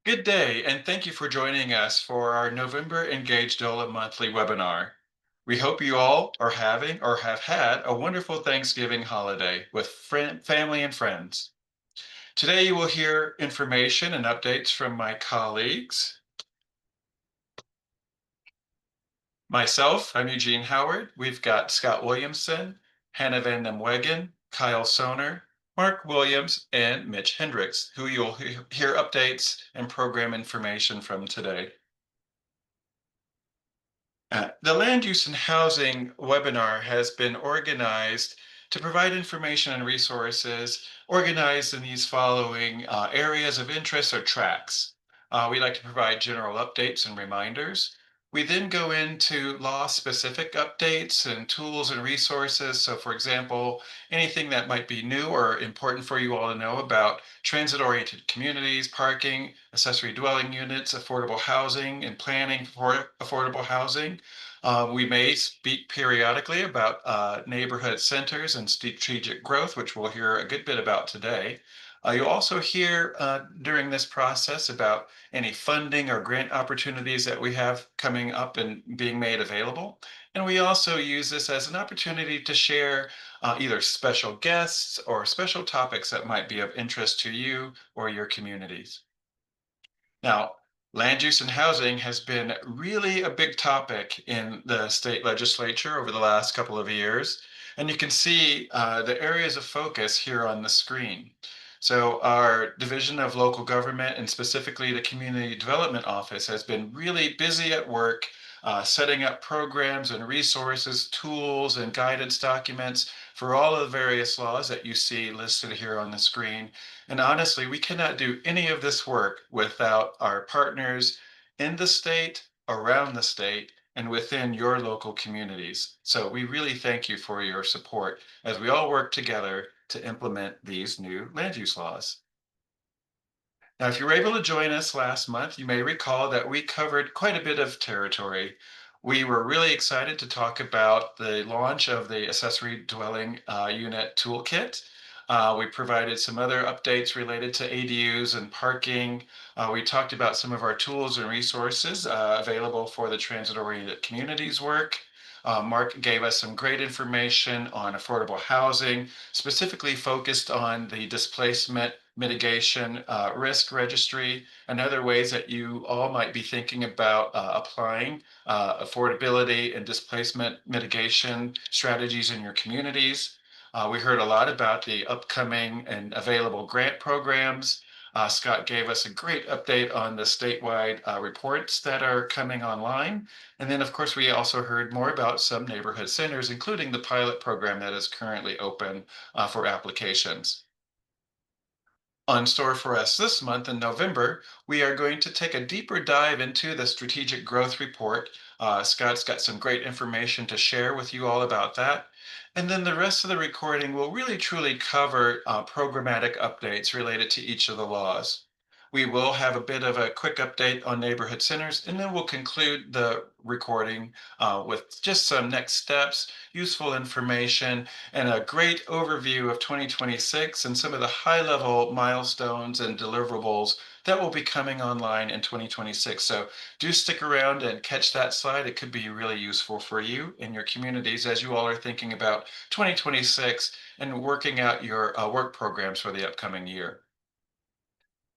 Good day, and thank you for joining us for our November Engage DOLA monthly webinar. We hope you all are having or have had a wonderful Thanksgiving holiday with family and friends. Today you will hear information and updates from my colleagues. Myself, I'm Eugene Howard. We've got Scott Williamson, Hannah Van den Wegen, Kyle Soner, Mark Williams, and Mitch Hendricks, who you'll hear updates and program information from today. The Land Use and Housing webinar has been organized to provide information and resources organized in these following areas of interest or tracks. We like to provide general updates and reminders. We then go into law-specific updates and tools and resources. So, for example, anything that might be new or important for you all to know about transit-oriented communities, parking, accessory dwelling units, affordable housing, and planning for affordable housing. We may speak periodically about neighborhood centers and strategic growth, which we'll hear a good bit about today. You'll also hear during this process about any funding or grant opportunities that we have coming up and being made available. And we also use this as an opportunity to share either special guests or special topics that might be of interest to you or your communities. Now, land use and housing has been really a big topic in the state legislature over the last couple of years. And you can see the areas of focus here on the screen. So our Division of Local Government and specifically the Community Development Office has been really busy at work setting up programs and resources, tools and guidance documents for all of the various laws that you see listed here on the screen. And honestly, we cannot do any of this work without our partners in the state, around the state, and within your local communities. So we really thank you for your support as we all work together to implement these new land use laws. Now, if you were able to join us last month, you may recall that we covered quite a bit of territory. We were really excited to talk about the launch of the accessory dwelling unit toolkit. We provided some other updates related to ADUs and parking. We talked about some of our tools and resources available for the transit-oriented communities work. Mark gave us some great information on affordable housing, specifically focused on the displacement mitigation risk registry and other ways that you all might be thinking about applying affordability and displacement mitigation strategies in your communities. We heard a lot about the upcoming and available grant programs. Scott gave us a great update on the statewide reports that are coming online. And then, of course, we also heard more about some neighborhood centers, including the pilot program that is currently open for applications. On store for us this month in November, we are going to take a deeper dive into the strategic growth report. Scott's got some great information to share with you all about that. And then the rest of the recording will really truly cover programmatic updates related to each of the laws. We will have a bit of a quick update on neighborhood centers, and then we'll conclude the recording with just some next steps, useful information, and a great overview of 2026 and some of the high level milestones and deliverables that will be coming online in 2026. So do stick around and catch that slide. It could be really useful for you and your communities as you all are thinking about 2026 and working out your work programs for the upcoming year.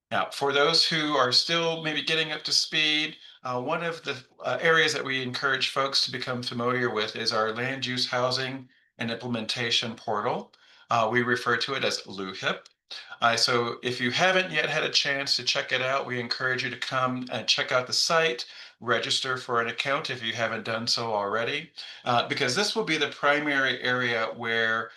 Now, for those who are still maybe getting up to speed, one of the areas that we encourage folks to become familiar with is our land use housing and implementation portal. We refer to it as LUHIP. So if you haven't yet had a chance to check it out, we encourage you to come and check out the site, register for an account if you haven't done so already, because this will be the primary area where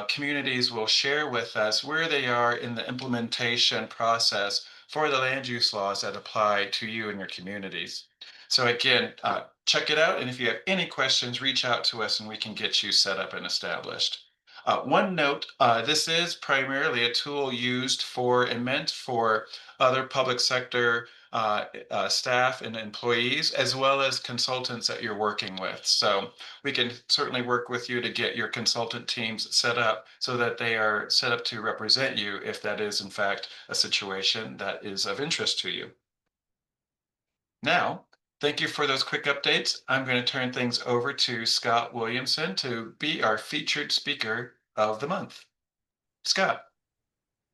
communities will share with us where they are in the implementation process for the land use laws that apply to you and your communities. So again, check it out. And if you have any questions, reach out to us and we can get you set up and established. One note, this is primarily a tool used for and meant for other public sector staff and employees, as well as consultants that you're working with. So we can certainly work with you to get your consultant teams set up so that they are set up to represent you if that is in fact a situation that is of interest to you. Now, thank you for those quick updates. I'm going to turn things over to Scott Williamson to be our featured speaker of the month. Scott.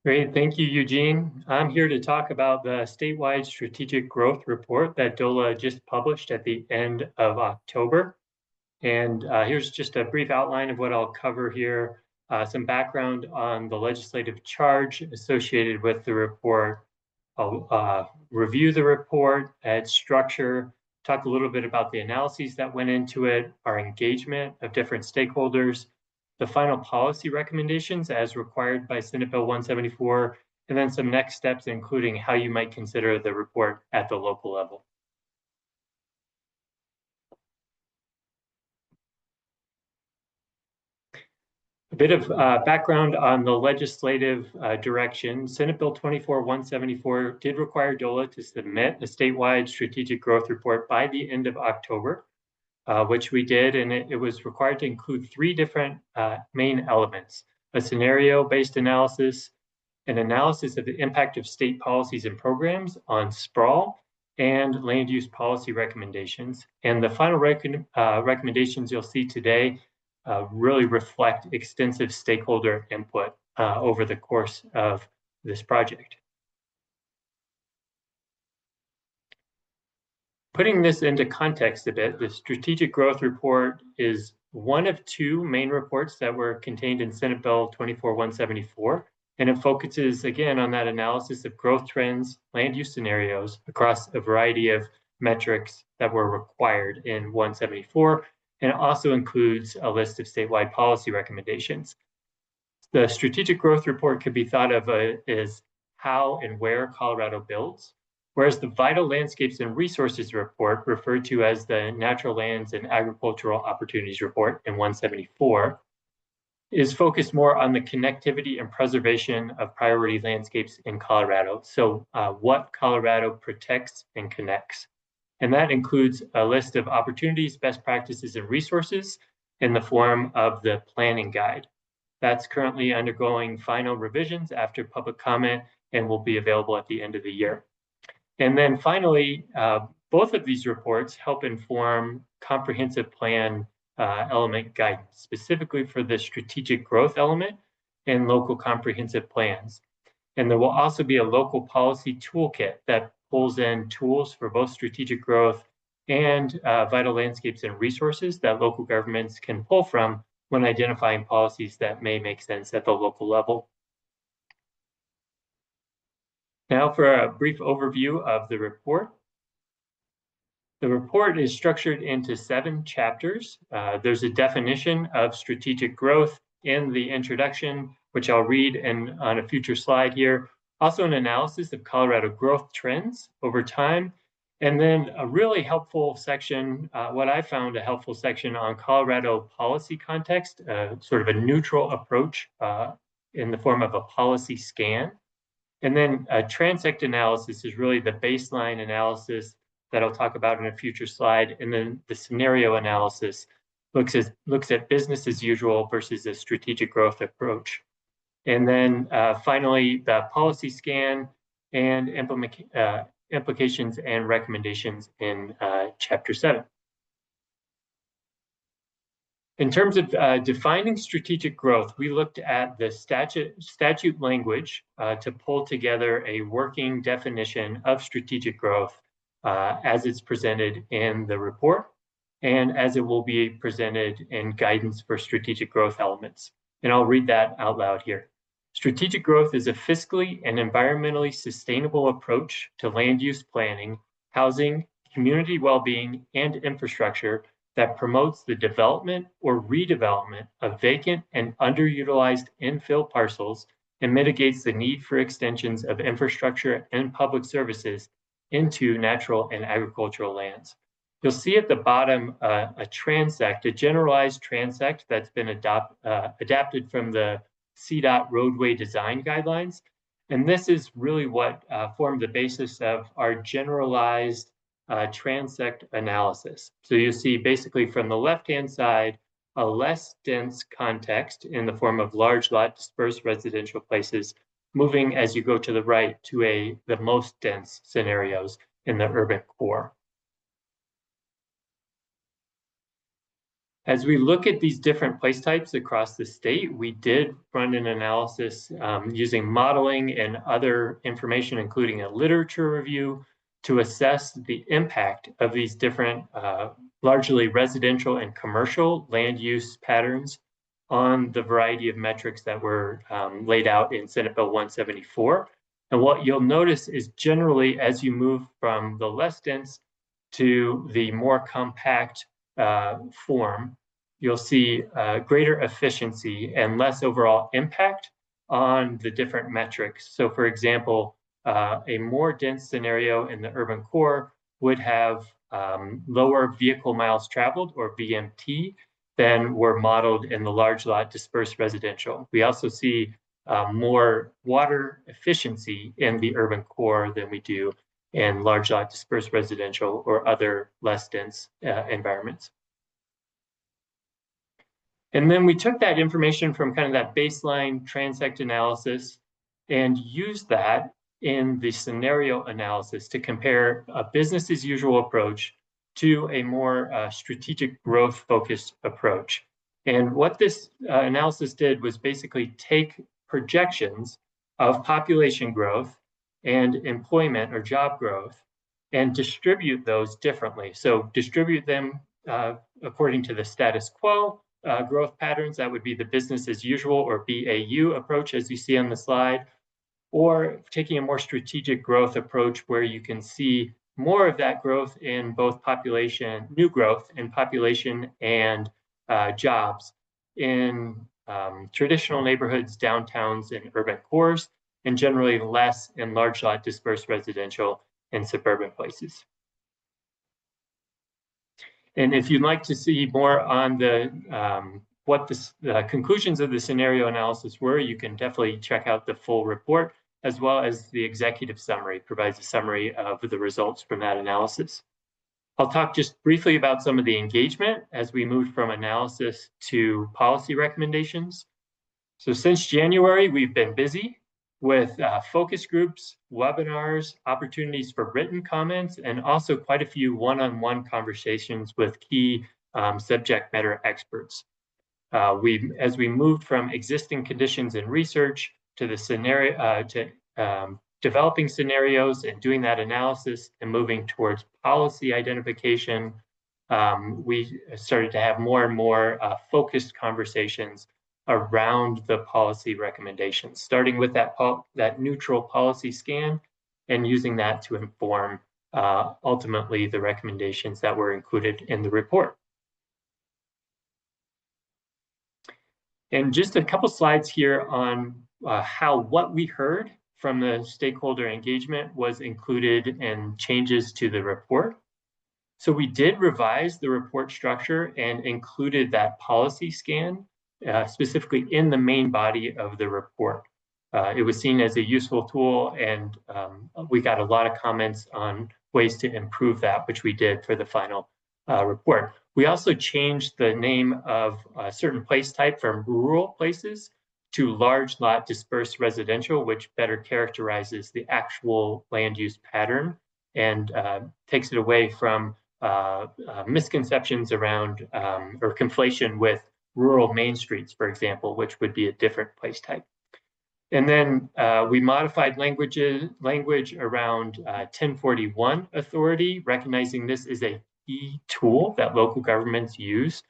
Great. Thank you, Eugene. I'm here to talk about the statewide strategic growth report that DOLA just published at the end of October. And here's just a brief outline of what I'll cover here, some background on the legislative charge associated with the report. I'll review the report, its structure, talk a little bit about the analyses that went into it, our engagement of different stakeholders, the final policy recommendations as required by Senate Bill 174, and then some next steps, including how you might consider the report at the local level. A bit of background on the legislative direction. Senate Bill 24-174 did require DOLA to submit a statewide strategic growth report by the end of October, which we did, and it was required to include three different main elements: a scenario-based analysis, an analysis of the impact of state policies and programs on sprawl, and land use policy recommendations. And the final recommendations you'll see today really reflect extensive stakeholder input over the course of this project. Putting this into context a bit, the Strategic Growth Report is one of two main reports that were contained in Senate Bill 24-174, and it focuses again on that analysis of growth trends, land use scenarios across a variety of metrics that were required in 174, and it also includes a list of statewide policy recommendations. The Strategic Growth Report could be thought of as how and where Colorado builds, whereas the Vital Landscapes and Resources Report, referred to as the Natural Lands and Agricultural Opportunities Report in 174, is focused more on the connectivity and preservation of priority landscapes in Colorado. So what Colorado protects and connects. And that includes a list of opportunities, best practices, and resources in the form of the planning guide. That's currently undergoing final revisions after public comment and will be available at the end of the year. And then finally, both of these reports help inform comprehensive plan element guidance, specifically for the strategic growth element and local comprehensive plans. And there will also be a local policy toolkit that pulls in tools for both strategic growth and vital landscapes and resources that local governments can pull from when identifying policies that may make sense at the local level. Now for a brief overview of the report. The report is structured into 7 chapters. There's a definition of strategic growth in the introduction, which I'll read on a future slide here. Also an analysis of Colorado growth trends over time, and then a really helpful section, what I found a helpful section on Colorado policy context, sort of a neutral approach in the form of a policy scan. And then a transect analysis is really the baseline analysis that I'll talk about in a future slide. And then the scenario analysis looks at business as usual versus a strategic growth approach. And then finally, the policy scan and implications and recommendations in Chapter 7. In terms of defining strategic growth, we looked at the statute language to pull together a working definition of strategic growth as it's presented in the report and as it will be presented in guidance for strategic growth elements. And I'll read that out loud here. Strategic growth is a fiscally and environmentally sustainable approach to land use planning, housing, community well-being, and infrastructure that promotes the development or redevelopment of vacant and underutilized infill parcels and mitigates the need for extensions of infrastructure and public services into natural and agricultural lands. You'll see at the bottom a transect, a generalized transect that's been adapted from the CDOT roadway design guidelines. And this is really what formed the basis of our generalized transect analysis. So you see basically from the left-hand side, a less dense context in the form of large lot dispersed residential places, moving as you go to the right to the most dense scenarios in the urban core. As we look at these different place types across the state, we did run an analysis using modeling and other information, including a literature review, to assess the impact of these different largely residential and commercial land use patterns on the variety of metrics that were laid out in Senate Bill 174. And what you'll notice is generally as you move from the less dense to the more compact form, you'll see greater efficiency and less overall impact on the different metrics. So for example, a more dense scenario in the urban core would have lower vehicle miles traveled, or VMT, than were modeled in the large lot dispersed residential. We also see more water efficiency in the urban core than we do in large lot dispersed residential or other less dense environments. And then we took that information from kind of that baseline transect analysis and used that in the scenario analysis to compare a business as usual approach to a more strategic growth focused approach. And what this analysis did was basically take projections of population growth and employment or job growth and distribute those differently. So distribute them according to the status quo growth patterns. That would be the business as usual or BAU approach, as you see on the slide, or taking a more strategic growth approach where you can see more of that growth in both population, new growth in population and jobs in traditional neighborhoods, downtowns, and urban cores, and generally less in large lot dispersed residential and suburban places. And if you'd like to see more on what the conclusions of the scenario analysis were, you can definitely check out the full report, as well as the executive summary provides a summary of the results from that analysis. I'll talk just briefly about some of the engagement as we moved from analysis to policy recommendations. So since January, we've been busy with focus groups, webinars, opportunities for written comments, and also quite a few one-on-one conversations with key subject matter experts. As we moved from existing conditions in research to the scenario, developing scenarios and doing that analysis and moving towards policy identification, we started to have more and more focused conversations around the policy recommendations, starting with that neutral policy scan and using that to inform ultimately the recommendations that were included in the report. And just a couple slides here on what we heard from the stakeholder engagement was included in changes to the report. So we did revise the report structure and included that policy scan specifically in the main body of the report. It was seen as a useful tool, and we got a lot of comments on ways to improve that, which we did for the final report. We also changed the name of a certain place type from rural places to large lot dispersed residential, which better characterizes the actual land use pattern and takes it away from misconceptions around or conflation with rural main streets, for example, which would be a different place type. And then we modified language around 1041 authority, recognizing this is a key tool that local governments use.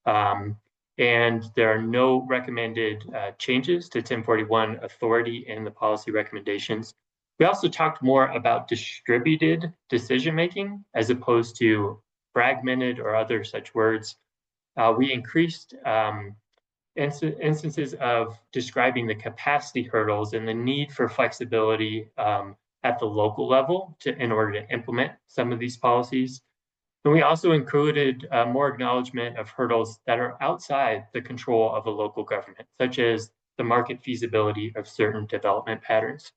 And there are no recommended changes to 1041 authority in the policy recommendations. We also talked more about distributed decision-making as opposed to fragmented or other such words. We increased instances of describing the capacity hurdles and the need for flexibility at the local level in order to implement some of these policies. And we also included more acknowledgement of hurdles that are outside the control of a local government, such as the market feasibility of certain development patterns.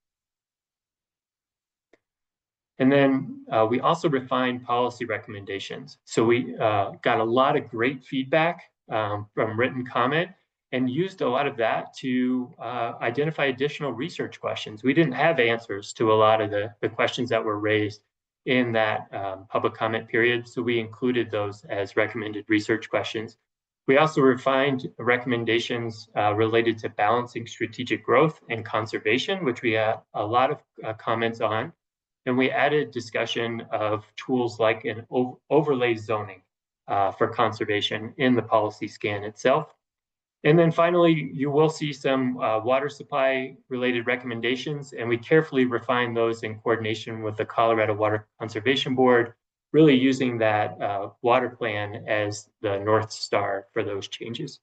And then we also refined policy recommendations. So we got a lot of great feedback from written comment and used a lot of that to identify additional research questions. We didn't have answers to a lot of the questions that were raised in that public comment period, so we included those as recommended research questions. We also refined recommendations related to balancing strategic growth and conservation, which we had a lot of comments on. And we added discussion of tools like an overlay zoning for conservation in the policy scan itself. And then finally, you will see some water supply related recommendations, and we carefully refine those in coordination with the Colorado Water Conservation Board, really using that water plan as the North Star for those changes.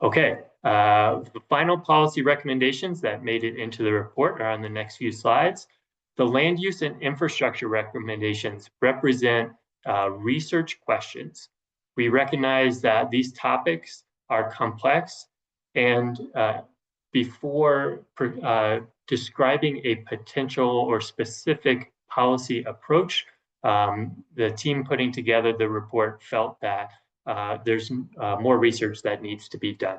Okay, the final policy recommendations that made it into the report are on the next few slides. The land use and infrastructure recommendations represent research questions. We recognize that these topics are complex, and before describing a potential or specific policy approach, the team putting together the report felt that there's more research that needs to be done.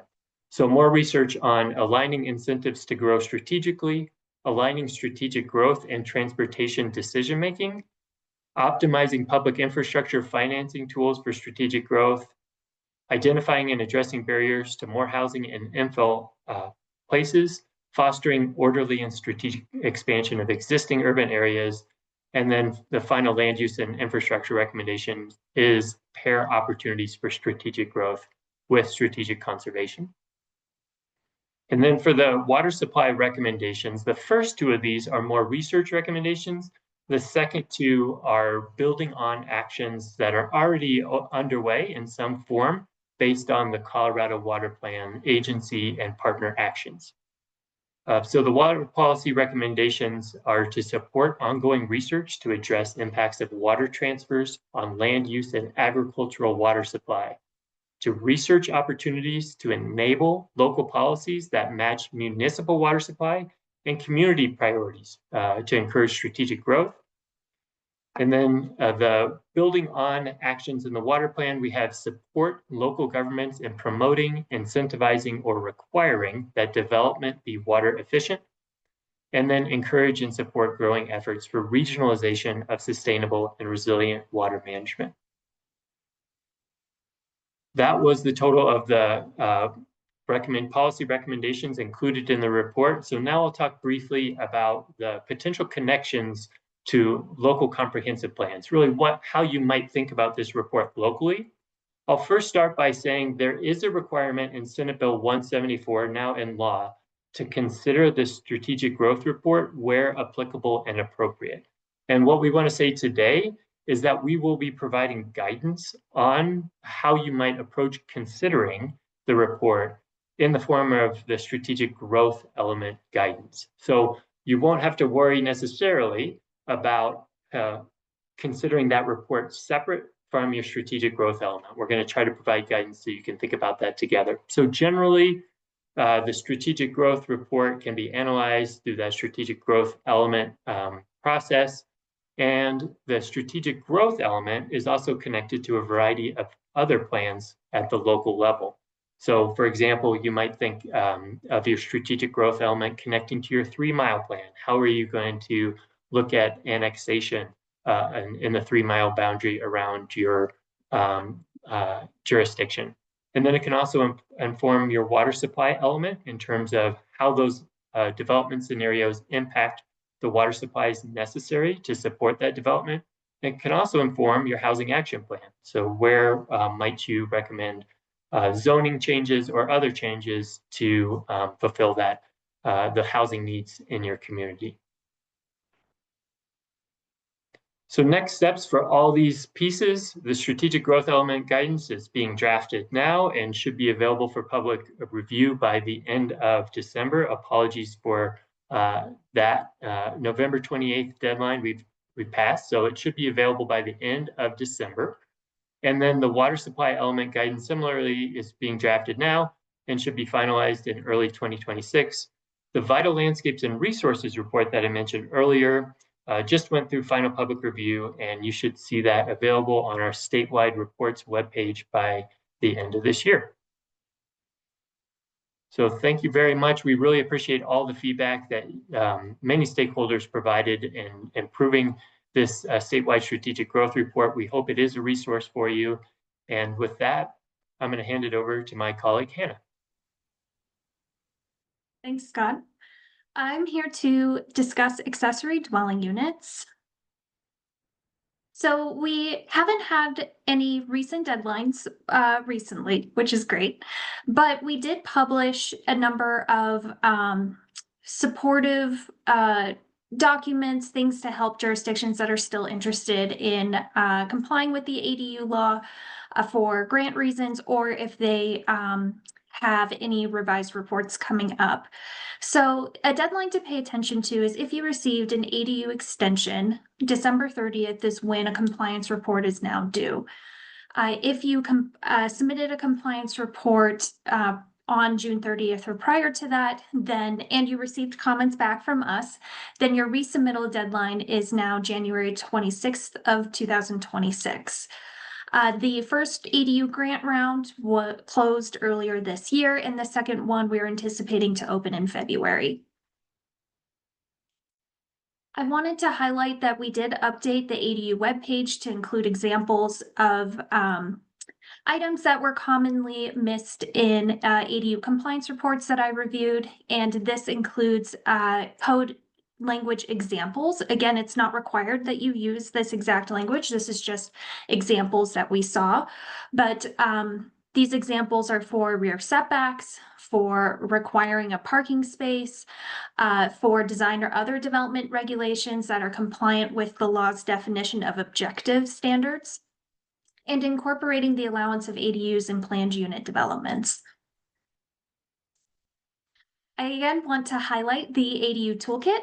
So more research on aligning incentives to grow strategically, aligning strategic growth and transportation decision-making, optimizing public infrastructure financing tools for strategic growth, identifying and addressing barriers to more housing in infill places, fostering orderly and strategic expansion of existing urban areas, and then the final land use and infrastructure recommendation is pair opportunities for strategic growth with strategic conservation. And then for the water supply recommendations, the first two of these are more research recommendations. The second two are building on actions that are already underway in some form based on the Colorado Water Plan agency and partner actions. So the water policy recommendations are to support ongoing research to address impacts of water transfers on land use and agricultural water supply, to research opportunities to enable local policies that match municipal water supply and community priorities to encourage strategic growth. And then the building on actions in the water plan, we have support local governments in promoting, incentivizing, or requiring that development be water efficient, and then encourage and support growing efforts for regionalization of sustainable and resilient water management. That was the total of the policy recommendations included in the report. So now I'll talk briefly about the potential connections to local comprehensive plans, really how you might think about this report locally. I'll first start by saying there is a requirement in Senate Bill 174, now in law, to consider the strategic growth report where applicable and appropriate. And what we want to say today is that we will be providing guidance on how you might approach considering the report in the form of the strategic growth element guidance. So you won't have to worry necessarily about considering that report separate from your strategic growth element. We're going to try to provide guidance so you can think about that together. So generally, the strategic growth report can be analyzed through that strategic growth element process. And the strategic growth element is also connected to a variety of other plans at the local level. So for example, you might think of your strategic growth element connecting to your 3-mile plan. How are you going to look at annexation in the 3-mile boundary around your jurisdiction? And then it can also inform your water supply element in terms of how those development scenarios impact the water supplies necessary to support that development. It can also inform your housing action plan. So where might you recommend zoning changes or other changes to fulfill that the housing needs in your community? So next steps for all these pieces, the strategic growth element guidance is being drafted now and should be available for public review by the end of December. Apologies for that November 28th deadline we passed, so it should be available by the end of December. And then the water supply element guidance similarly is being drafted now and should be finalized in early 2026. The Vital Landscapes and Resources report that I mentioned earlier just went through final public review, and you should see that available on our statewide reports webpage by the end of this year. So thank you very much. We really appreciate all the feedback that many stakeholders provided in improving this statewide strategic growth report. We hope it is a resource for you. And with that, I'm going to hand it over to my colleague, Hannah. Thanks, Scott. I'm here to discuss accessory dwelling units. So we haven't had any recent deadlines recently, which is great, but we did publish a number of supportive documents, things to help jurisdictions that are still interested in complying with the ADU law for grant reasons, or if they have any revised reports coming up. So a deadline to pay attention to is if you received an ADU extension, December 30th is when a compliance report is now due. If you submitted a compliance report on June 30th or prior to that, and you received comments back from us, then your resubmittal deadline is now January 26th of 2026. The first ADU grant round was closed earlier this year, and the second one we're anticipating to open in February. I wanted to highlight that we did update the ADU webpage to include examples of items that were commonly missed in ADU compliance reports that I reviewed, and this includes code language examples. Again, it's not required that you use this exact language. This is just examples that we saw, but these examples are for rear setbacks, for requiring a parking space, for design or other development regulations that are compliant with the law's definition of objective standards, and incorporating the allowance of ADUs in planned unit developments. I again want to highlight the ADU toolkit.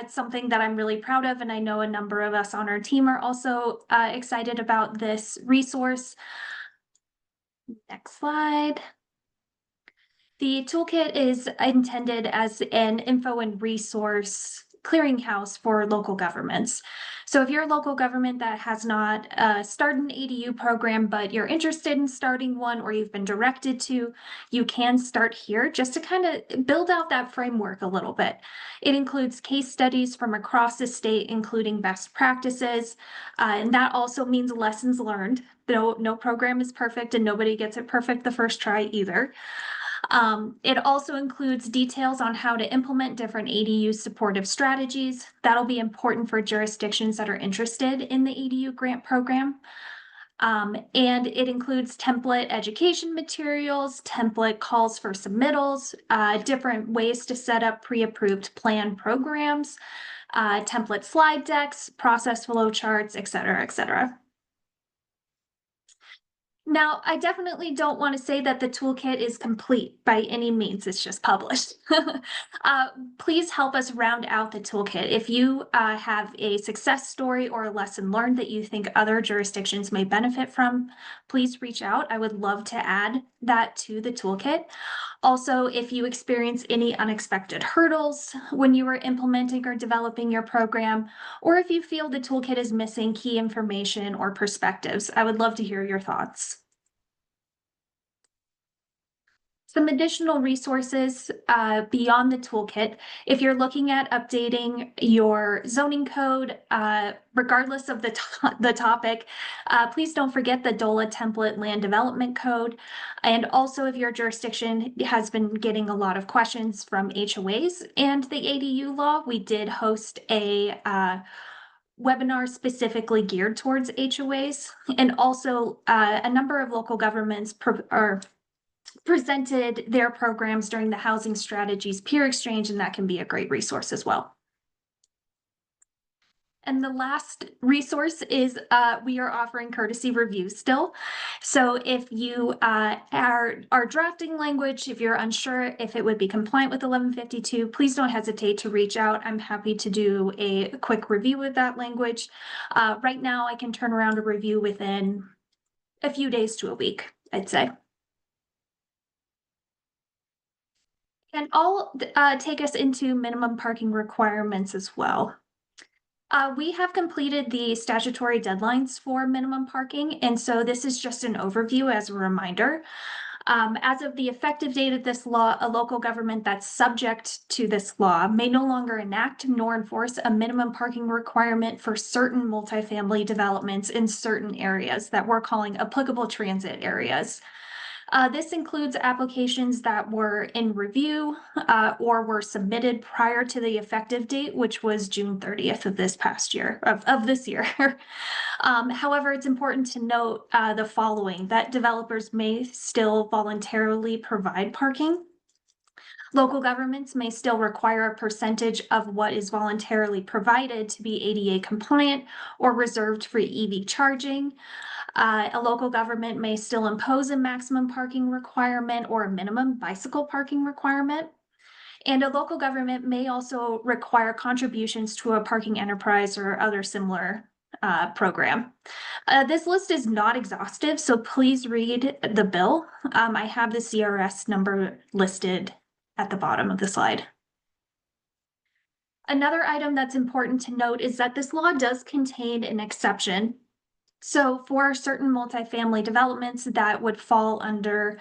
It's something that I'm really proud of, and I know a number of us on our team are also excited about this resource. Next slide. The toolkit is intended as an info and resource clearinghouse for local governments. So if you're a local government that has not started an ADU program, but you're interested in starting one, or you've been directed to, you can start here just to kind of build out that framework a little bit. It includes case studies from across the state, including best practices, and that also means lessons learned. No program is perfect, and nobody gets it perfect the first try either. It also includes details on how to implement different ADU supportive strategies. That'll be important for jurisdictions that are interested in the ADU grant program. And it includes template education materials, template calls for submittals, different ways to set up pre-approved plan programs, template slide decks, process flow charts, et cetera, et cetera. Now, I definitely don't want to say that the toolkit is complete by any means. It's just published. Please help us round out the toolkit. If you have a success story or a lesson learned that you think other jurisdictions may benefit from, please reach out. I would love to add that to the toolkit. Also, if you experience any unexpected hurdles when you are implementing or developing your program, or if you feel the toolkit is missing key information or perspectives, I would love to hear your thoughts. Some additional resources beyond the toolkit. If you're looking at updating your zoning code, regardless of the topic, please don't forget the DOLA template land development code. And also, if your jurisdiction has been getting a lot of questions from HOAs and the ADU law, we did host a webinar specifically geared towards HOAs, and also a number of local governments presented their programs during the Housing Strategies Peer Exchange, and that can be a great resource as well. And the last resource is we are offering courtesy reviews still. So if you are drafting language, if you're unsure if it would be compliant with 1152, please don't hesitate to reach out. I'm happy to do a quick review of that language. Right now, I can turn around a review within a few days to a week, I'd say. And I'll take us into minimum parking requirements as well. We have completed the statutory deadlines for minimum parking, and so this is just an overview as a reminder. As of the effective date of this law, a local government that's subject to this law may no longer enact nor enforce a minimum parking requirement for certain multifamily developments in certain areas that we're calling applicable transit areas. This includes applications that were in review or were submitted prior to the effective date, which was June 30th of this past year, of this year. However, it's important to note the following, that developers may still voluntarily provide parking. Local governments may still require a percentage of what is voluntarily provided to be ADA compliant or reserved for EV charging. A local government may still impose a maximum parking requirement or a minimum bicycle parking requirement. And a local government may also require contributions to a parking enterprise or other similar program. This list is not exhaustive, so please read the bill. I have the CRS number listed at the bottom of the slide. Another item that's important to note is that this law does contain an exception. So for certain multifamily developments that would fall under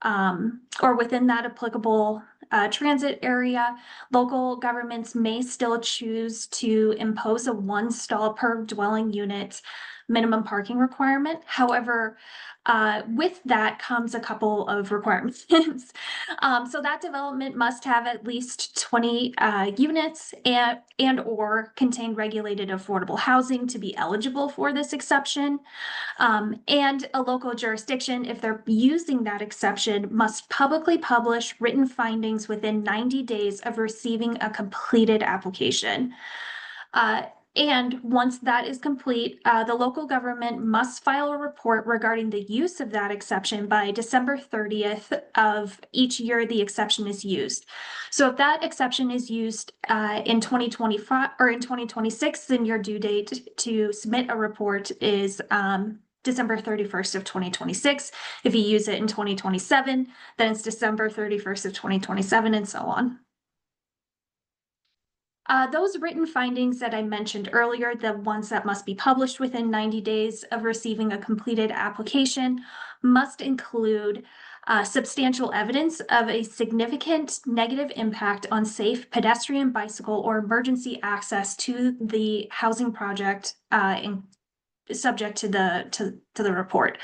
or within that applicable transit area, local governments may still choose to impose a 1 stall per dwelling unit minimum parking requirement. However, with that comes a couple of requirements. So that development must have at least 20 units and or contain regulated affordable housing to be eligible for this exception. And a local jurisdiction, if they're using that exception, must publicly publish written findings within 90 days of receiving a completed application. And once that is complete, the local government must file a report regarding the use of that exception by December 30th of each year the exception is used. So if that exception is used in 2025 or in 2026, then your due date to submit a report is December 31st of 2026. If you use it in 2027, then it's December 31st of 2027 and so on. Those written findings that I mentioned earlier, the ones that must be published within 90 days of receiving a completed application, must include substantial evidence of a significant negative impact on safe pedestrian, bicycle, or emergency access to the housing project subject to the report,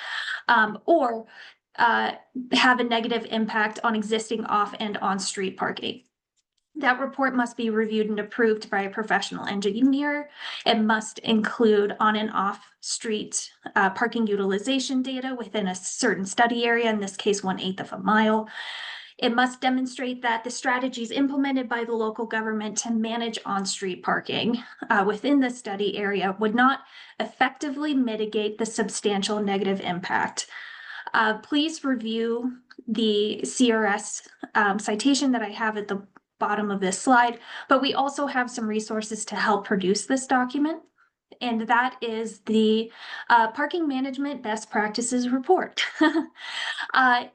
or have a negative impact on existing off and on-street parking. That report must be reviewed and approved by a professional engineer. It must include on and off street parking utilization data within a certain study area, in this case, 1/8 of a mile. It must demonstrate that the strategies implemented by the local government to manage on-street parking within the study area would not effectively mitigate the substantial negative impact. Please review the CRS citation that I have at the bottom of this slide, but we also have some resources to help produce this document, and that is the Parking Management Best Practices Report. That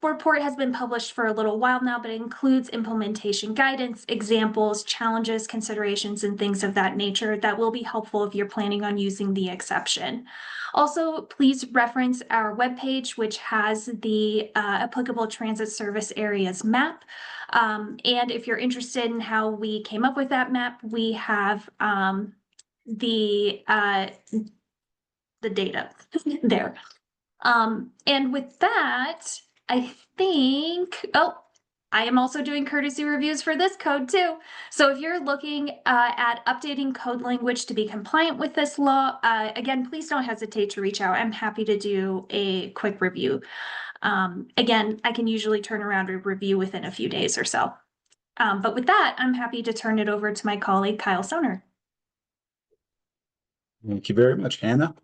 report has been published for a little while now, but it includes implementation guidance, examples, challenges, considerations, and things of that nature that will be helpful if you're planning on using the exception. Also, please reference our webpage, which has the applicable transit service areas map. And if you're interested in how we came up with that map, we have the data there. And with that, I think, I am also doing courtesy reviews for this code too. So if you're looking at updating code language to be compliant with this law, again, please don't hesitate to reach out. I'm happy to do a quick review. Again, I can usually turn around a review within a few days or so. But with that, I'm happy to turn it over to my colleague, Kyle Soner. Thank you very much, Hannah.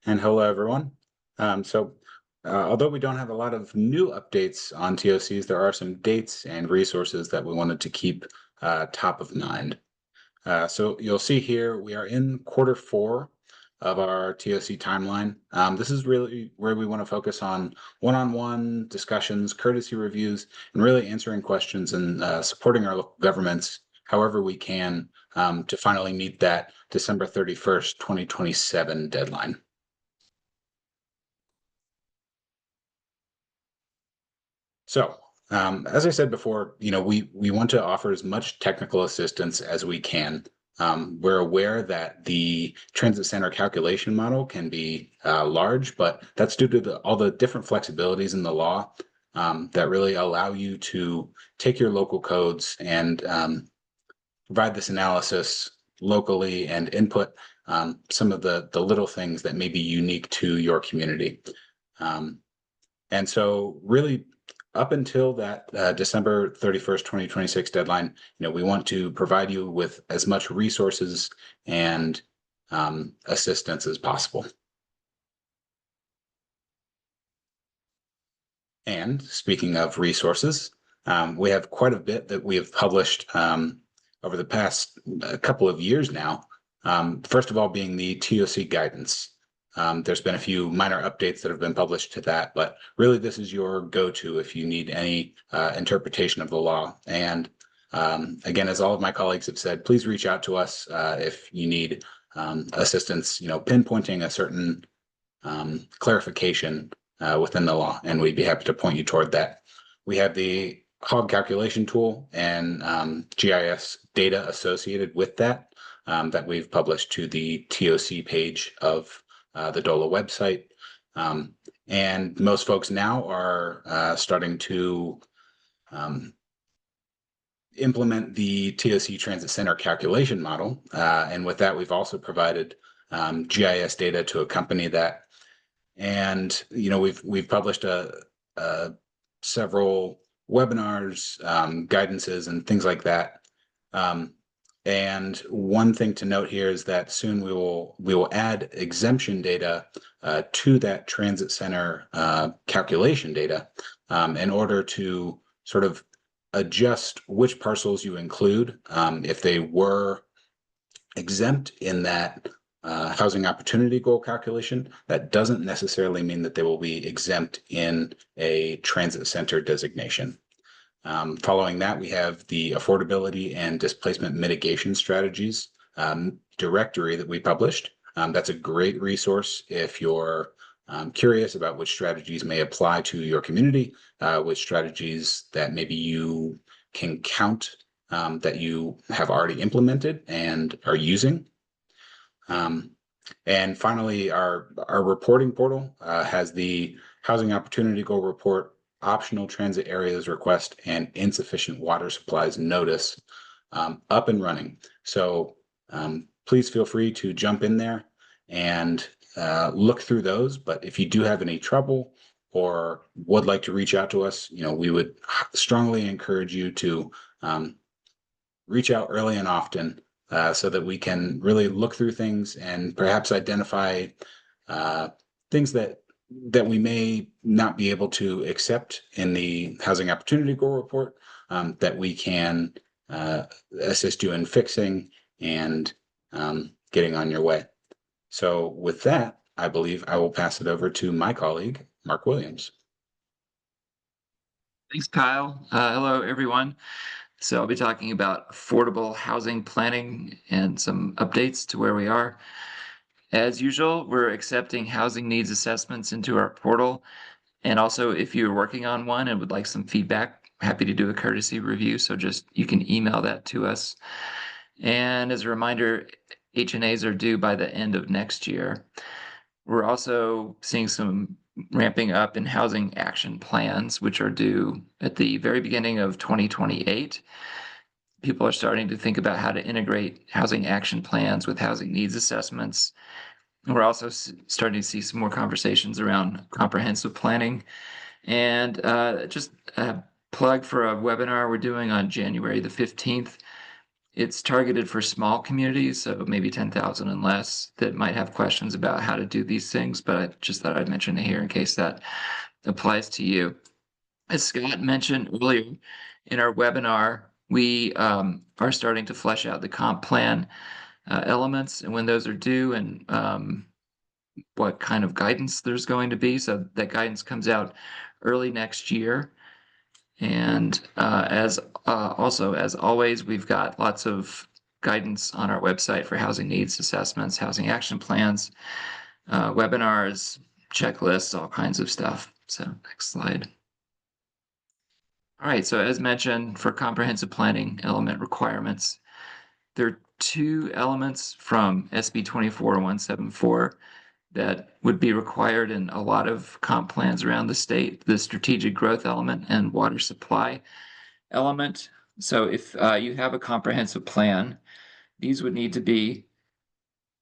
And hello, everyone. Although we don't have a lot of new updates on TOCs, there are some dates and resources that we wanted to keep top of mind. So you'll see here, we are in Q4 of our TOC timeline. This is really where we want to focus on one-on-one discussions, courtesy reviews, and really answering questions and supporting our local governments however we can to finally meet that December 31st, 2027 deadline. So, as I said before, we want to offer as much technical assistance as we can. We're aware that the transit center calculation model can be large, but that's due to all the different flexibilities in the law that really allow you to take your local codes and provide this analysis locally and input some of the little things that may be unique to your community. And so really up until that December 31st, 2026 deadline, we want to provide you with as much resources and assistance as possible. And speaking of resources, we have quite a bit that we have published over the past couple of years now. First of all, being the TOC guidance. There's been a few minor updates that have been published to that, but really this is your go-to if you need any interpretation of the law. And again, as all of my colleagues have said, please reach out to us if you need assistance, pinpointing a certain clarification within the law, and we'd be happy to point you toward that. We have the hog calculation tool and GIS data associated with that that we've published to the TOC page of the DOLA website. And most folks now are starting to implement the TOC Transit Center calculation model. And with that, we've also provided GIS data to accompany that. And, we've published several webinars, guidances, and things like that. And one thing to note here is that soon we will add exemption data to that transit center calculation data in order to sort of adjust which parcels you include if they were exempt in that housing opportunity goal calculation. That doesn't necessarily mean that they will be exempt in a transit center designation. Following that, we have the affordability and displacement mitigation strategies directory that we published. That's a great resource if you're curious about which strategies may apply to your community, which strategies that maybe you can count that you have already implemented and are using. And finally, our reporting portal has the Housing Opportunity Goal Report, Optional Transit Areas Request, and Insufficient Water Supplies Notice up and running. So please feel free to jump in there and look through those. But if you do have any trouble or would like to reach out to us, we would strongly encourage you to reach out early and often so that we can really look through things and perhaps identify things that we may not be able to accept in the Housing Opportunity Goal Report that we can assist you in fixing and getting on your way. So with that, I believe I will pass it over to my colleague, Mark Williams. Thanks, Kyle. Hello, everyone. So I'll be talking about affordable housing planning and some updates to where we are. As usual, we're accepting housing needs assessments into our portal. And also, if you're working on one and would like some feedback, happy to do a courtesy review. So you can email that to us. And as a reminder, HNAs are due by the end of next year. We're also seeing some ramping up in housing action plans, which are due at the very beginning of 2028. People are starting to think about how to integrate housing action plans with housing needs assessments. We're also starting to see some more conversations around comprehensive planning. And just a plug for a webinar we're doing on January the 15th. It's targeted for small communities, so maybe 10,000 and less, that might have questions about how to do these things, but I just thought I'd mention it here in case that applies to you. As Scott mentioned earlier in our webinar, we are starting to flesh out the comp plan elements and when those are due and what kind of guidance there's going to be. So that guidance comes out early next year. And as always, we've got lots of guidance on our website for housing needs assessments, housing action plans, webinars, checklists, all kinds of stuff. So next slide. All right, so as mentioned, for comprehensive planning element requirements, there are two elements from SB 24174 that would be required in a lot of comp plans around the state, the strategic growth element and water supply element. So if you have a comprehensive plan, these would need to be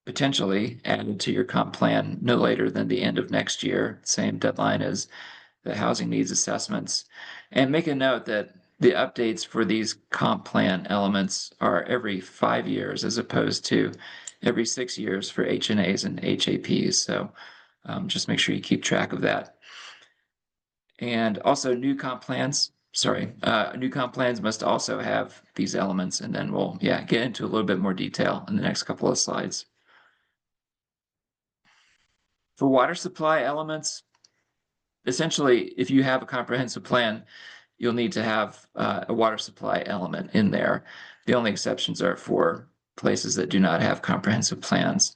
potentially added to your comp plan no later than the end of next year, same deadline as the housing needs assessments. And make a note that the updates for these comp plan elements are every 5 years as opposed to every 6 years for HNAs and HAPs. So just make sure you keep track of that. And also new comp plans must also have these elements, and then we'll get into a little bit more detail in the next couple of slides. For water supply elements, essentially, if you have a comprehensive plan, you'll need to have a water supply element in there. The only exceptions are for places that do not have comprehensive plans.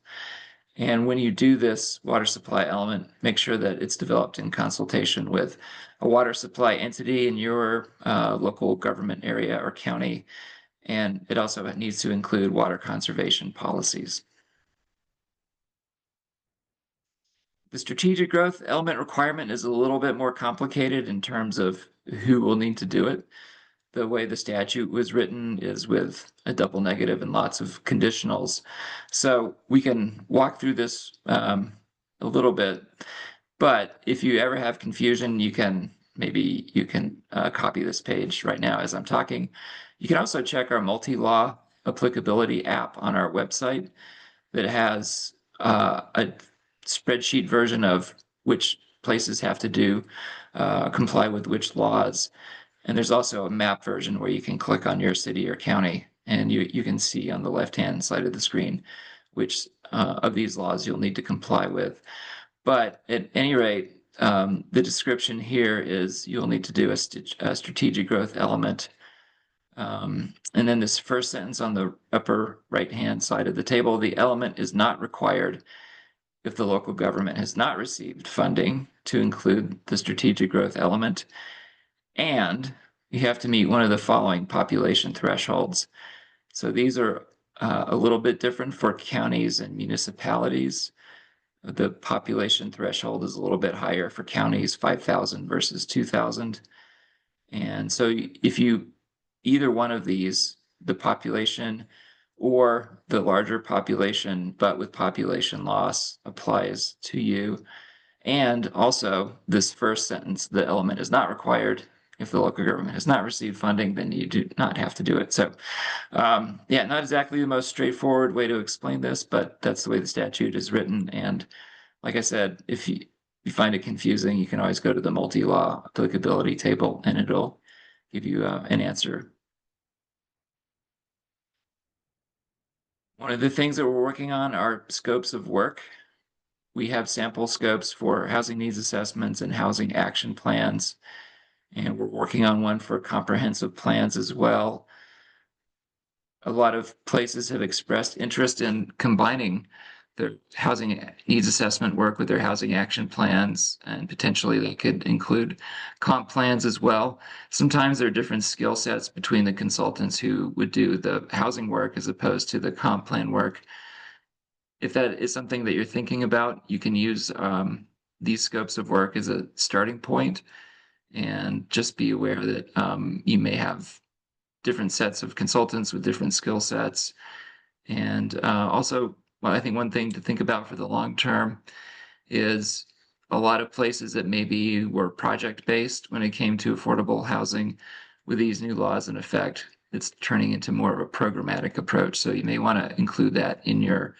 And when you do this water supply element, make sure that it's developed in consultation with a water supply entity in your local government area or county. And it also needs to include water conservation policies. The strategic growth element requirement is a little bit more complicated in terms of who will need to do it. The way the statute was written is with a double negative and lots of conditionals. So we can walk through this a little bit, but if you ever have confusion, you can copy this page right now as I'm talking. You can also check our multi-law applicability app on our website that has a spreadsheet version of which places have to comply with which laws. And there's also a map version where you can click on your city or county, and you can see on the left-hand side of the screen which of these laws you'll need to comply with. But at any rate, the description here is you'll need to do a strategic growth element. And then this first sentence on the upper right-hand side of the table, the element is not required if the local government has not received funding to include the strategic growth element, and you have to meet one of the following population thresholds. So these are a little bit different for counties and municipalities. The population threshold is a little bit higher for counties, 5,000 versus 2,000. And so if either one of these, the population or the larger population, but with population loss, applies to you. And also this first sentence, the element is not required. If the local government has not received funding, then you do not have to do it. So not exactly the most straightforward way to explain this, but that's the way the statute is written. And like I said, if you find it confusing, you can always go to the multi-law applicability table and it'll give you an answer. One of the things that we're working on are scopes of work. We have sample scopes for housing needs assessments and housing action plans, and we're working on one for comprehensive plans as well. A lot of places have expressed interest in combining their housing needs assessment work with their housing action plans, and potentially they could include comp plans as well. Sometimes there are different skill sets between the consultants who would do the housing work as opposed to the comp plan work. If that is something that you're thinking about, you can use these scopes of work as a starting point, and just be aware that you may have different sets of consultants with different skill sets. And also, well, I think one thing to think about for the long term is a lot of places that maybe were project-based when it came to affordable housing, with these new laws in effect, it's turning into more of a programmatic approach. So you may want to include that in your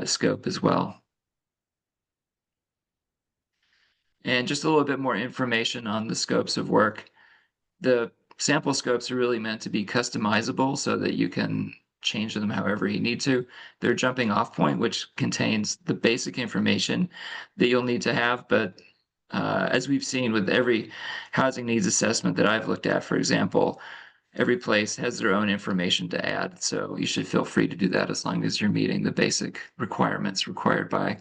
scope as well. And just a little bit more information on the scopes of work. The sample scopes are really meant to be customizable so that you can change them however you need to. They're jumping off point, which contains the basic information that you'll need to have. But as we've seen with every housing needs assessment that I've looked at, for example, every place has their own information to add. So you should feel free to do that as long as you're meeting the basic requirements required by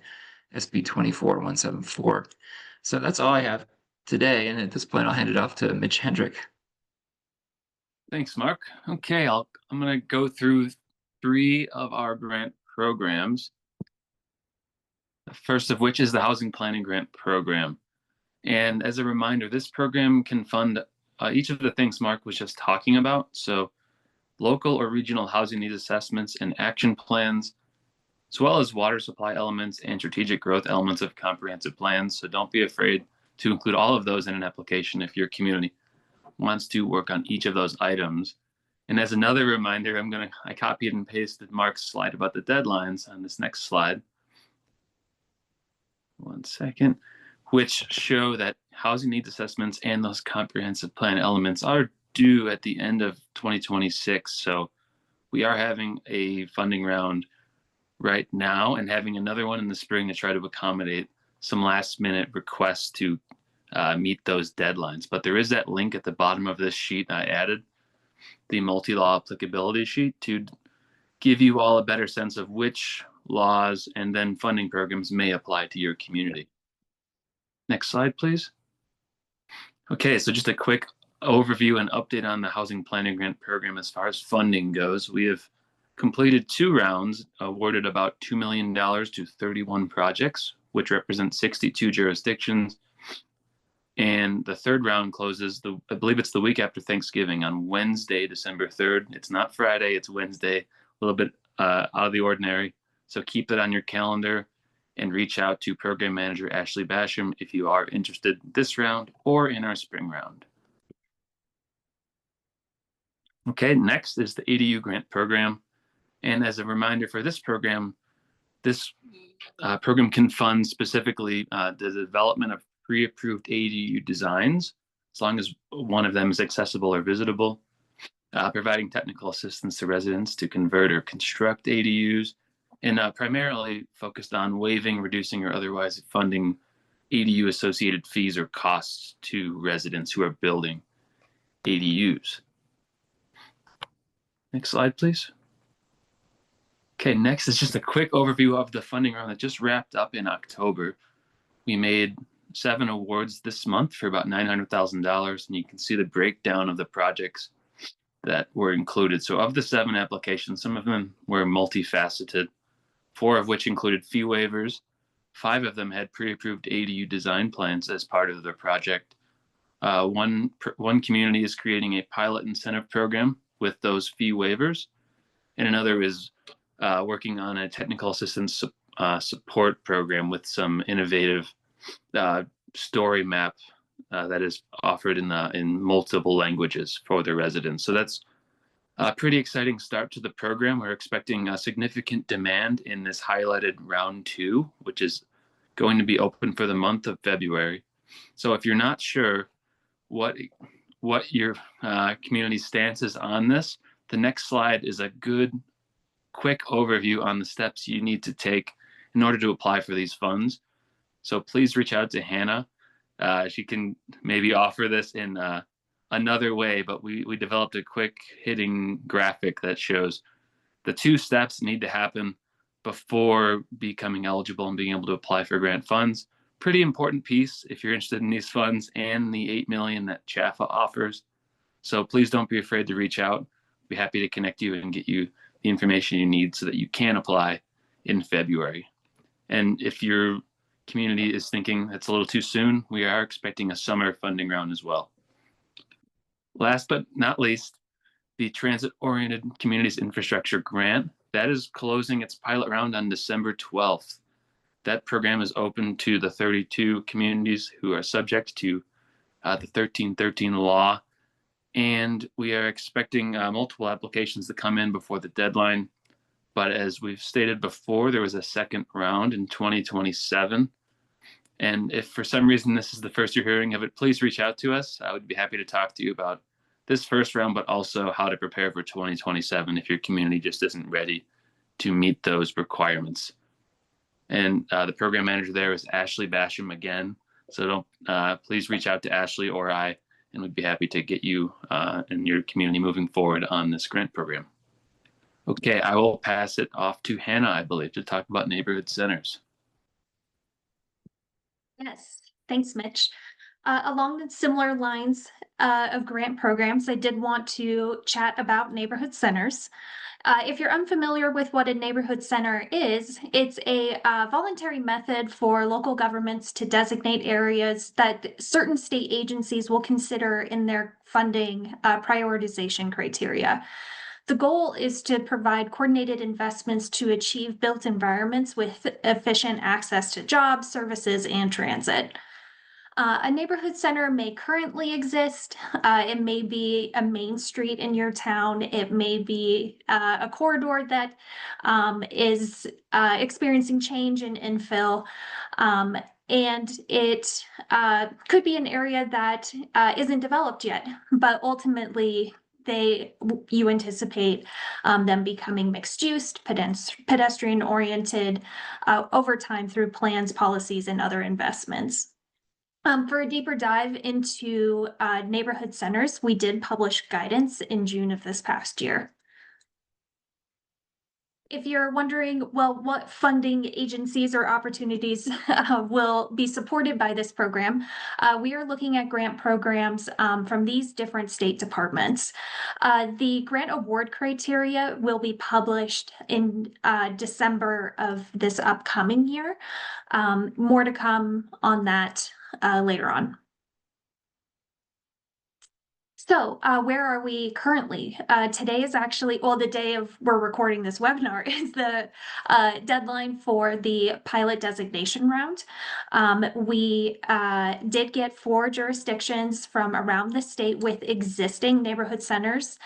SB 24174. So that's all I have today. And at this point, I'll hand it off to Mitch Hendrick. Thanks, Mark. Okay, I'm going to go through 3 of our grant programs. The first of which is the Housing Planning Grant Program. And as a reminder, this program can fund each of the things Mark was just talking about. So local or regional housing needs assessments and action plans, as well as water supply elements and strategic growth elements of comprehensive plans. So don't be afraid to include all of those in an application if your community wants to work on each of those items. And as another reminder, I copied and pasted Mark's slide about the deadlines on this next slide. One second, which show that housing needs assessments and those comprehensive plan elements are due at the end of 2026. So we are having a funding round right now and having another one in the spring to try to accommodate some last minute requests to meet those deadlines. But there is that link at the bottom of this sheet. I added the multi-law applicability sheet to give you all a better sense of which laws and then funding programs may apply to your community. Next slide, please. Okay, so just a quick overview and update on the Housing Planning Grant Program as far as funding goes. We have completed 2 rounds, awarded about $2 million to 31 projects, which represent 62 jurisdictions. And the 3rd round closes, I believe it's the week after Thanksgiving on Wednesday, December 3rd. It's not Friday, it's Wednesday, a little bit out of the ordinary. So keep it on your calendar and reach out to Program Manager Ashley Basham if you are interested in this round or in our spring round. Okay, next is the ADU Grant Program. And as a reminder for this program can fund specifically the development of pre-approved ADU designs, as long as one of them is accessible or visitable, providing technical assistance to residents to convert or construct ADUs, and primarily focused on waiving, reducing, or otherwise funding ADU associated fees or costs to residents who are building ADUs. Next slide, please. Okay, next is just a quick overview of the funding round that just wrapped up in October. We made 7 awards this month for about $900,000, and you can see the breakdown of the projects that were included. So of the 7 applications, some of them were multifaceted, 4 of which included fee waivers. 5 of them had pre-approved ADU design plans as part of their project. One community is creating a pilot incentive program with those fee waivers, and another is working on a technical assistance support program with some innovative story map that is offered in multiple languages for the residents. So that's a pretty exciting start to the program. We're expecting a significant demand in this highlighted round 2, which is going to be open for the month of February. So if you're not sure what your community's stance is on this, the next slide is a good quick overview on the steps you need to take in order to apply for these funds. So please reach out to Hannah. She can maybe offer this in another way, but we developed a quick hitting graphic that shows the 2 steps need to happen before becoming eligible and being able to apply for grant funds. Pretty important piece if you're interested in these funds and the $8 million that CHFA offers. So please don't be afraid to reach out. Be happy to connect you and get you the information you need so that you can apply in February. And if your community is thinking that's a little too soon, we are expecting a summer funding round as well. Last but not least, the Transit-Oriented Communities Infrastructure Grant, that is closing its pilot round on December 12th. That program is open to the 32 communities who are subject to the 1313 law. And we are expecting multiple applications to come in before the deadline. But as we've stated before, there was a second round in 2027. And if for some reason this is the first you're hearing of it, please reach out to us. I would be happy to talk to you about this first round, but also how to prepare for 2027 if your community just isn't ready to meet those requirements. And the program manager there is Ashley Basham again. So please reach out to Ashley or I, and we'd be happy to get you and your community moving forward on this grant program. Okay, I will pass it off to Hannah, I believe, to talk about neighborhood centers. Yes, thanks, Mitch. Along the similar lines of grant programs, I did want to chat about neighborhood centers. If you're unfamiliar with what a neighborhood center is, it's a voluntary method for local governments to designate areas that certain state agencies will consider in their funding prioritization criteria. The goal is to provide coordinated investments to achieve built environments with efficient access to jobs, services, and transit. A neighborhood center may currently exist. It may be a main street in your town. It may be a corridor that is experiencing change in infill. And it could be an area that isn't developed yet, but ultimately you anticipate them becoming mixed use, pedestrian oriented over time through plans, policies, and other investments. For a deeper dive into neighborhood centers, we did publish guidance in June of this past year. If you're wondering, well, what funding agencies or opportunities will be supported by this program, we are looking at grant programs from these different state departments. The grant award criteria will be published in December of this upcoming year. More to come on that later on. So where are we currently? Today is actually, well, the day of we're recording this webinar is the deadline for the pilot designation round. We did get 4 jurisdictions from around the state with existing neighborhood centers.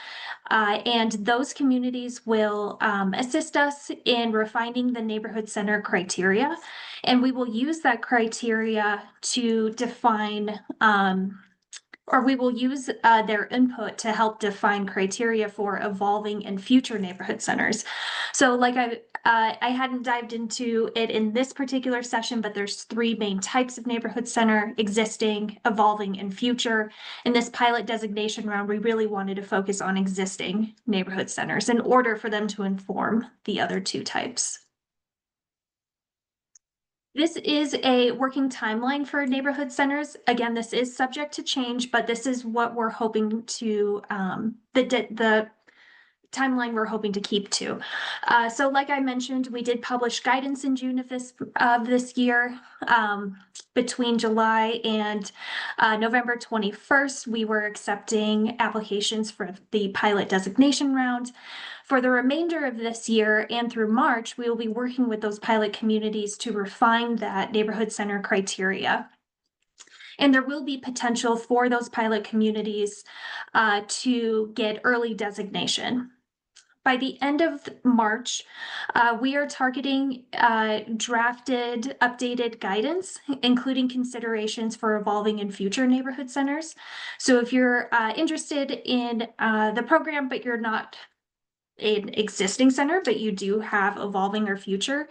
And those communities will assist us in refining the neighborhood center criteria. And we will use that criteria to define or we will use their input to help define criteria for evolving and future neighborhood centers. So like I hadn't dived into it in this particular session, but there's 3 main types of neighborhood center: existing, evolving, and future. In this pilot designation round, we really wanted to focus on existing neighborhood centers in order for them to inform the other 2 types. This is a working timeline for neighborhood centers. Again, this is subject to change, but this is what we're hoping to, the timeline we're hoping to keep to. So like I mentioned, we did publish guidance in June of this year. Between July and November 21st, we were accepting applications for the pilot designation round. For the remainder of this year and through March, we will be working with those pilot communities to refine that neighborhood center criteria. And there will be potential for those pilot communities to get early designation. By the end of March, we are targeting drafted, updated guidance, including considerations for evolving and future neighborhood centers. So if you're interested in the program, but you're not an existing center, but you do have evolving or future,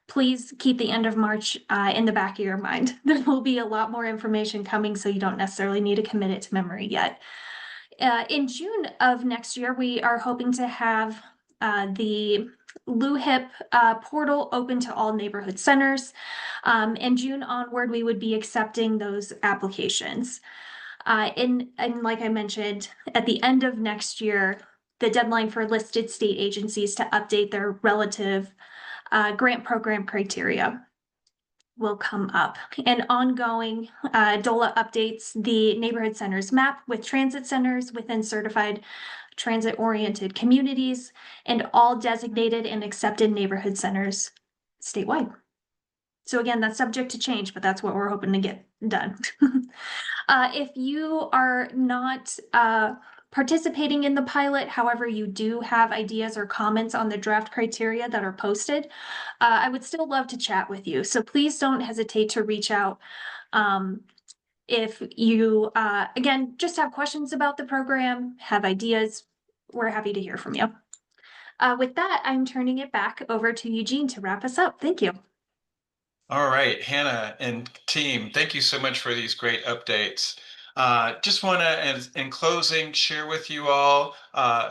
please keep the end of March in the back of your mind. There will be a lot more information coming, so you don't necessarily need to commit it to memory yet. In June of next year, we are hoping to have the LUHIP portal open to all neighborhood centers. And June onward, we would be accepting those applications. And like I mentioned, at the end of next year, the deadline for listed state agencies to update their relative grant program criteria will come up. And ongoing, DOLA updates the neighborhood centers map with transit centers within certified transit-oriented communities and all designated and accepted neighborhood centers statewide. So again, that's subject to change, but that's what we're hoping to get done. If you are not participating in the pilot, however, you do have ideas or comments on the draft criteria that are posted, I would still love to chat with you. So please don't hesitate to reach out. If you, again, just have questions about the program, have ideas, we're happy to hear from you. With that, I'm turning it back over to Eugene to wrap us up. Thank you. All right, Hannah and team, thank you so much for these great updates. Just want to, in closing, share with you all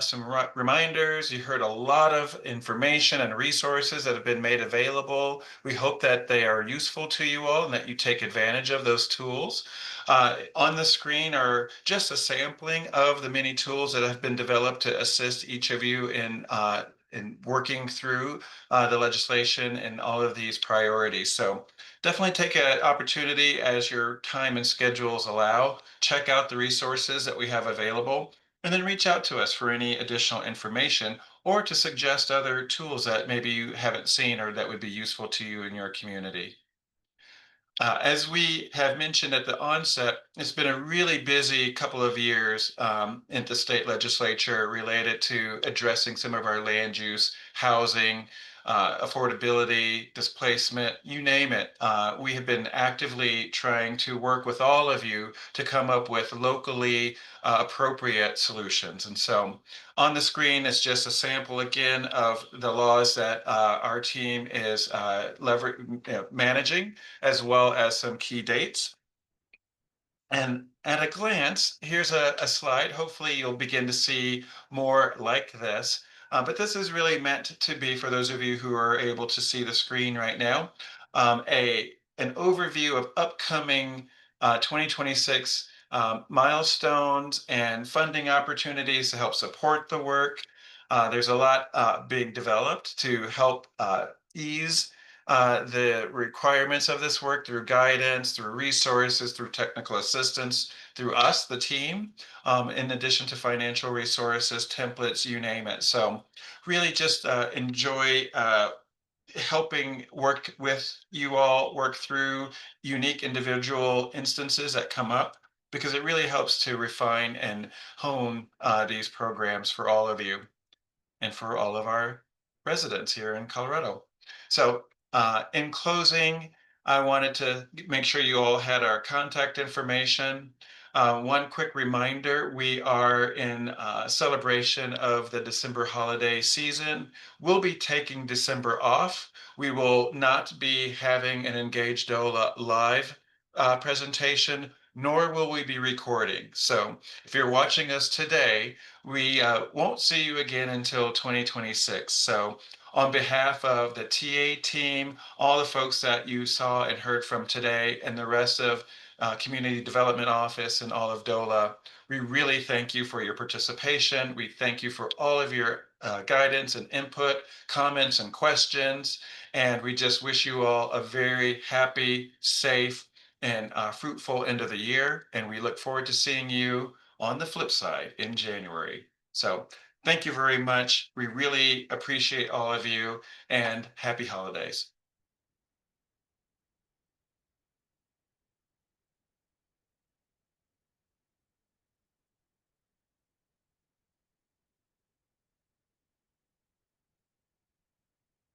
some reminders. You heard a lot of information and resources that have been made available. We hope that they are useful to you all and that you take advantage of those tools. On the screen are just a sampling of the many tools that have been developed to assist each of you in working through the legislation and all of these priorities. So definitely take an opportunity as your time and schedules allow. Check out the resources that we have available, and then reach out to us for any additional information or to suggest other tools that maybe you haven't seen or that would be useful to you in your community. As we have mentioned at the onset, it's been a really busy couple of years in the state legislature related to addressing some of our land use, housing, affordability, displacement, you name it. We have been actively trying to work with all of you to come up with locally appropriate solutions. And so on the screen is just a sample again of the laws that our team is managing, as well as some key dates. And at a glance, here's a slide. Hopefully you'll begin to see more like this. But this is really meant to be, for those of you who are able to see the screen right now, an overview of upcoming 2026 milestones and funding opportunities to help support the work. There's a lot being developed to help ease the requirements of this work through guidance, through resources, through technical assistance, through us, the team, in addition to financial resources, templates, you name it. So really just enjoy helping work with you all, work through unique individual instances that come up, because it really helps to refine and hone these programs for all of you and for all of our residents here in Colorado. So in closing, I wanted to make sure you all had our contact information. One quick reminder, we are in celebration of the December holiday season. We'll be taking December off. We will not be having an Engage DOLA live presentation, nor will we be recording. So if you're watching us today, we won't see you again until 2026. So on behalf of the TA team, all the folks that you saw and heard from today, and the rest of Community Development Office and all of DOLA, we really thank you for your participation. We thank you for all of your guidance and input, comments and questions. And we just wish you all a very happy, safe, and fruitful end of the year. And we look forward to seeing you on the flip side in January. So thank you very much. We really appreciate all of you, and happy holidays.